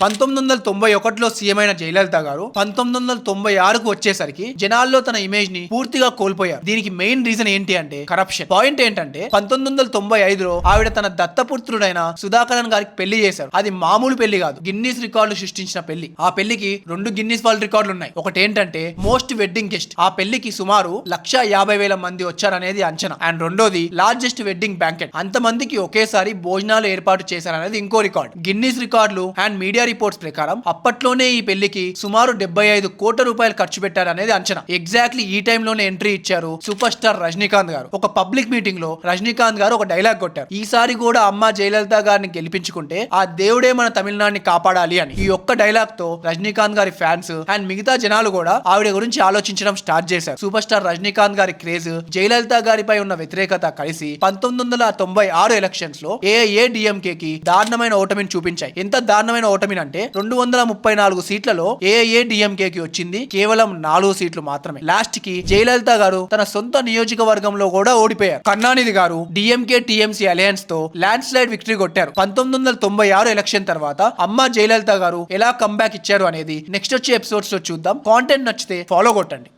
1991లో CM అయిన జయలలిత గారు 1996కు వచ్చేసరికి జనాల్లో తన ఇమేజ్ ని పూర్తిగా కోల్పోయారు. దీనికి మెయిన్ రీజన్ ఏంటి అంటే కరప్షన్. పాయింట్ ఏంటంటే 1995లో ఆవిడ తన దత్తపుత్రుడైన సుధాకరన్ గారికి పెళ్లి చేశారు. అది మామూలు పెళ్లి కాదు, గిన్నీస్ రికార్డులు సృష్టించిన పెళ్లి. ఆ పెళ్లికి 2 గిన్నీస్ వరల్డ్ రికార్డులు ఉన్నాయి. ఒకటి ఏంటంటే మోస్ట్ వెడ్డింగ్ గెస్ట్. ఆ పెళ్లికి సుమారు 150,000 మంది వచ్చారనేది అంచనా. అండ్ రెండోది లార్జెస్ట్ వెడ్డింగ్ బ్యాంకెట్. అంతమందికి ఒకేసారి భోజనాలు ఏర్పాటు చేశారనేది ఇంకో రికార్డ్. గిన్నీస్ రికార్డులు అండ్ మీడియా రిపోర్ట్స్ ప్రకారం అప్పట్లోనే ఈ పెళ్లికి సుమారు 75 కోట్ల రూపాయలు ఖర్చు పెట్టారనేది అంచనా. ఎగ్జాక్ట్లీ ఈ టైంలోనే ఎంట్రీ ఇచ్చారు సూపర్ స్టార్ రజనీకాంత్ గారు. ఒక పబ్లిక్ మీటింగ్ లో రజనీకాంత్ గారు ఒక డైలాగ్ కొట్టారు, ఈసారి కూడా అమ్మ జయలలిత గారిని గెలిపించుకుంటే ఆ దేవుడే మన తమిళనాడుని కాపాడాలి అని. ఈ ఒక్క డైలాగ్ తో రజనీకాంత్ గారి ఫ్యాన్స్ అండ్ మిగతా జనాలు కూడా ఆవిడ గురించి ఆలోచించడం స్టార్ట్ చేశారు. సూపర్ స్టార్ రజనీకాంత్ గారి క్రేజ్, జయలలిత గారిపై ఉన్న వ్యతిరేకత కలిసి 1996 ఎలక్షన్స్ లో ఏఐఏడీఎంకే కి దారుణమైన ఓటమిని చూపించాయి. ఎంత దారుణమైన ఓటమిని అంటే 234 సీట్లలో ఏఐఏడీఎంకే కి వచ్చింది కేవలం 4 సీట్లు మాత్రమే. లాస్ట్ కి జయలలిత గారు తన సొంత నియోజకవర్గంలో కూడా ఓడిపోయారు. కరుణానిధి గారు డిఎంకే టీఎంసీ అలయన్స్ తో ల్యాండ్ స్లైడ్ విక్టరీ కొట్టారు. 1996 ఎలక్షన్ తర్వాత అమ్మ జయలలిత గారు ఎలా కంబ్యాక్ ఇచ్చారు అనేది నెక్స్ట్ వచ్చే ఎపిసోడ్స్ లో చూద్దాం. కాంటెంట్ నచ్చితే ఫాలో కొట్టండి.